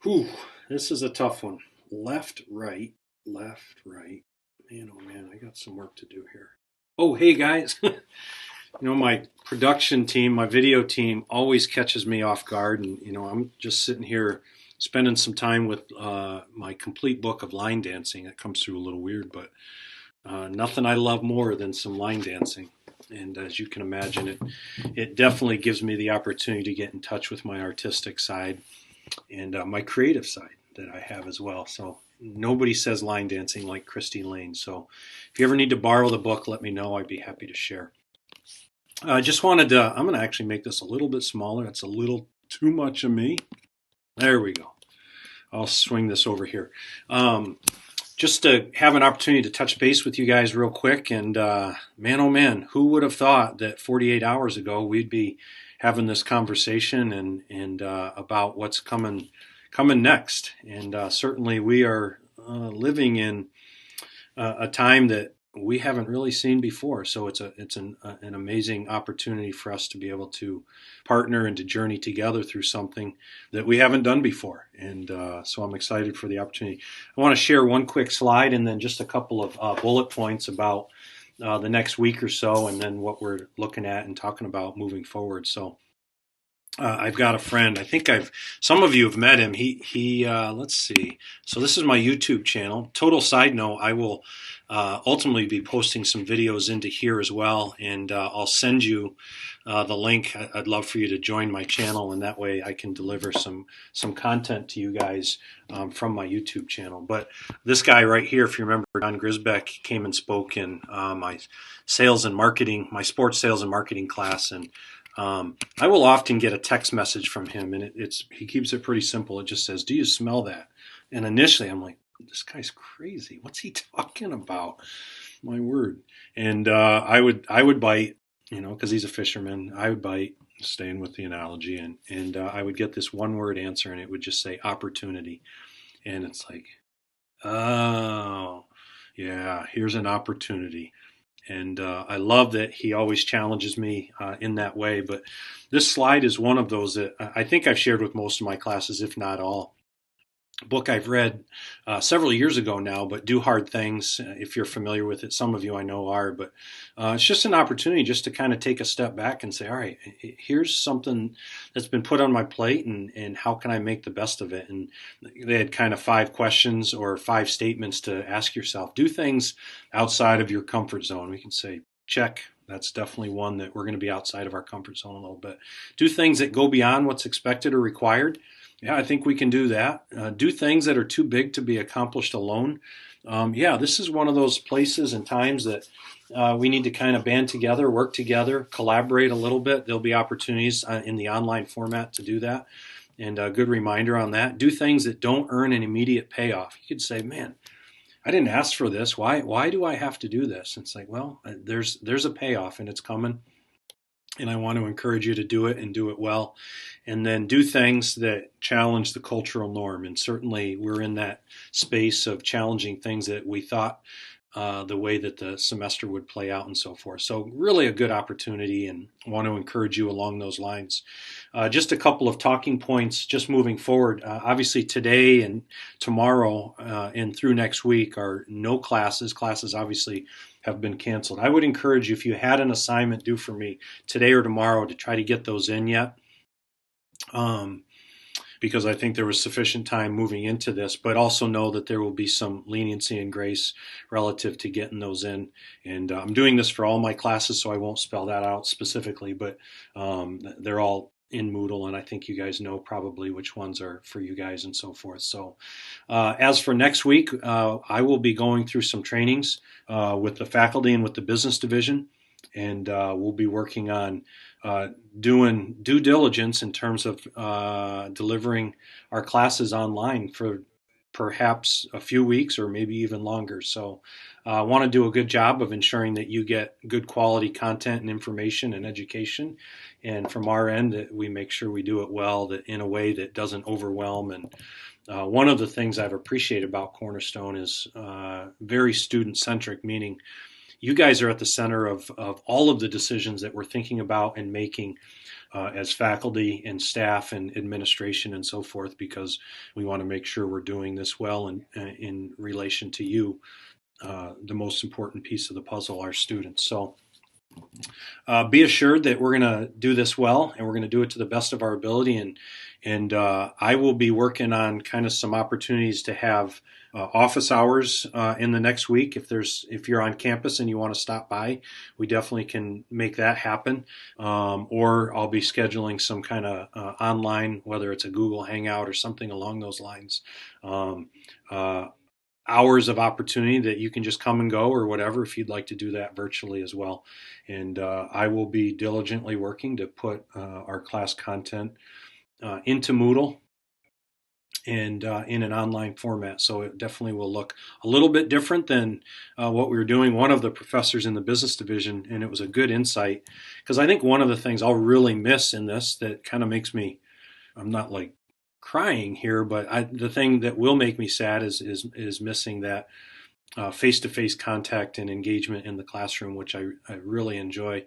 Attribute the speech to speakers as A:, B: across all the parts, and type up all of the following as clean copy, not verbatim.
A: Whew, this is a tough one. Left, right, left, right. Man, oh man, I got some work to do here. Oh, hey guys. My production team, my video team always catches me off guard. And, I'm just sitting here spending some time with my complete book of line dancing. That comes through a little weird, but nothing I love more than some line dancing. And as you can imagine, it definitely gives me the opportunity to get in touch with my artistic side and my creative side that I have as well. So nobody says line dancing like Christine Lane. So if you ever need to borrow the book, let me know. I'd be happy to share. I just wanted to, I'm going to actually make this a little bit smaller. It's a little too much of me. There we go. I'll swing this over here. Just to have an opportunity to touch base with you guys real quick. And man, oh man, who would have thought that 48 hours ago we'd be having this conversation and about what's coming next. And certainly we are living in a time that we haven't really seen before. So it's an amazing opportunity for us to be able to partner and to journey together through something that we haven't done before. And so I'm excited for the opportunity. I want to share one quick slide and then just a couple of bullet points about the next week or so, and then what we're looking at and talking about moving forward. So I've got a friend. I think some of you have met him. He. Let's see. So this is my YouTube channel. Total side note: I will ultimately be posting some videos into here as well, and I'll send you the link. I'd love for you to join my channel, and that way I can deliver some content to you guys from my YouTube channel. But this guy right here, if you remember, Don Grisbeck came and spoke in my sports sales and marketing class, and I will often get a text message from him, and he keeps it pretty simple. It just says, "Do you smell that?" And initially, I'm like, "This guy's crazy. What's he talking about?" My word. And I would bite, because he's a fisherman. I would bite, staying with the analogy, and I would get this one word answer, and it would just say opportunity. And it's like, oh, yeah, here's an opportunity. And I love that he always challenges me in that way. But this slide is one of those that I think I've shared with most of my classes, if not all. A book I've read several years ago now, but Do Hard Things. If you're familiar with it, some of you I know are, but it's just an opportunity just to kind of take a step back and say, all right, here's something that's been put on my plate, and how can I make the best of it? And they had kind of 5 questions or 5 statements to ask yourself. Do things outside of your comfort zone. We can say, check. That's definitely one that we're going to be outside of our comfort zone a little bit. Do things that go beyond what's expected or required. Yeah, I think we can do that. Do things that are too big to be accomplished alone. Yeah, this is one of those places and times that we need to kind of band together, work together, collaborate a little bit. There'll be opportunities in the online format to do that. And a good reminder on that. Do things that don't earn an immediate payoff. You could say, man, I didn't ask for this. Why do I have to do this? And it's like, well, there's a payoff and it's coming. And I want to encourage you to do it and do it well. And then do things that challenge the cultural norm. And certainly we're in that space of challenging things that we thought the way that the semester would play out and so forth. So really a good opportunity, and want to encourage you along those lines. Just a couple of talking points just moving forward. Obviously today and tomorrow and through next week are no classes. Classes obviously have been canceled. I would encourage you, if you had an assignment due for me today or tomorrow, to try to get those in yet. Because I think there was sufficient time moving into this, but also know that there will be some leniency and grace relative to getting those in. And I'm doing this for all my classes, so I won't spell that out specifically, but they're all in Moodle, and I think you guys know probably which ones are for you guys and so forth. So as for next week, I will be going through some trainings with the faculty and with the business division, and we'll be working on doing due diligence in terms of delivering our classes online for perhaps a few weeks or maybe even longer. So I want to do a good job of ensuring that you get good quality content and information and education. And from our end, that we make sure we do it well, that in a way that doesn't overwhelm. And one of the things I've appreciated about Cornerstone is very student-centric, meaning you guys are at the center of all of the decisions that we're thinking about and making. as faculty and staff and administration and so forth, because we want to make sure we're doing this well in relation to you, the most important piece of the puzzle, our students. So be assured that we're going to do this well, and we're going to do it to the best of our ability. And I will be working on kind of some opportunities to have office hours in the next week. If you're on campus and you want to stop by, we definitely can make that happen. Or I'll be scheduling some kind of online, whether it's a Google Hangout or something along those lines. Hours of opportunity that you can just come and go or whatever, if you'd like to do that virtually as well. And I will be diligently working to put our class content into Moodle and in an online format. So it definitely will look a little bit different than what we were doing. One of the professors in the business division, and it was a good insight, because I think one of the things I'll really miss in this that kind of makes me, I'm not like crying here, but the thing that will make me sad is missing that face-to-face contact and engagement in the classroom, which I really enjoy,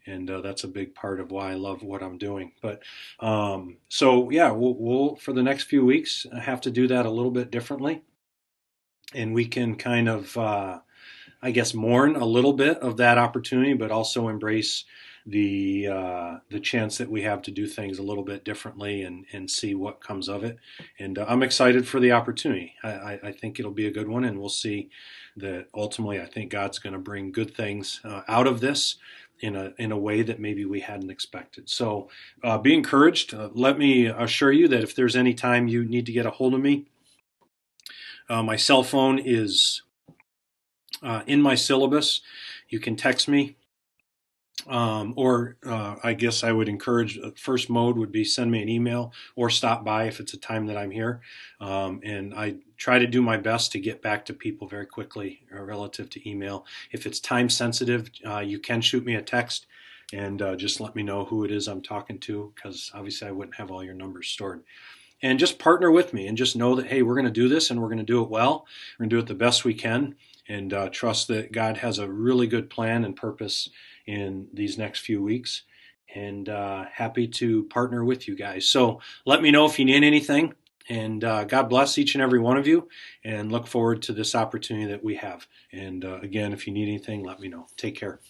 A: and that's a big part of why I love what I'm doing. But so yeah, we'll for the next few weeks have to do that a little bit differently, and we can kind of I guess mourn a little bit of that opportunity, but also embrace the chance that we have to do things a little bit differently and see what comes of it. And I'm excited for the opportunity. I think it'll be a good one, and we'll see that ultimately I think God's going to bring good things out of this in a way that maybe we hadn't expected. So be encouraged. Let me assure you that if there's any time you need to get a hold of me, my cell phone is in my syllabus. You can text me. Or I guess I would encourage, first mode would be send me an email or stop by if it's a time that I'm here. And I try to do my best to get back to people very quickly relative to email. If it's time sensitive, you can shoot me a text and just let me know who it is I'm talking to, because obviously I wouldn't have all your numbers stored. And just partner with me and just know that, hey, we're going to do this and we're going to do it well. We're going to do it the best we can, and trust that God has a really good plan and purpose in these next few weeks. And happy to partner with you guys. So let me know if you need anything. And God bless each and every one of you, and look forward to this opportunity that we have. And again, if you need anything, let me know. Take care.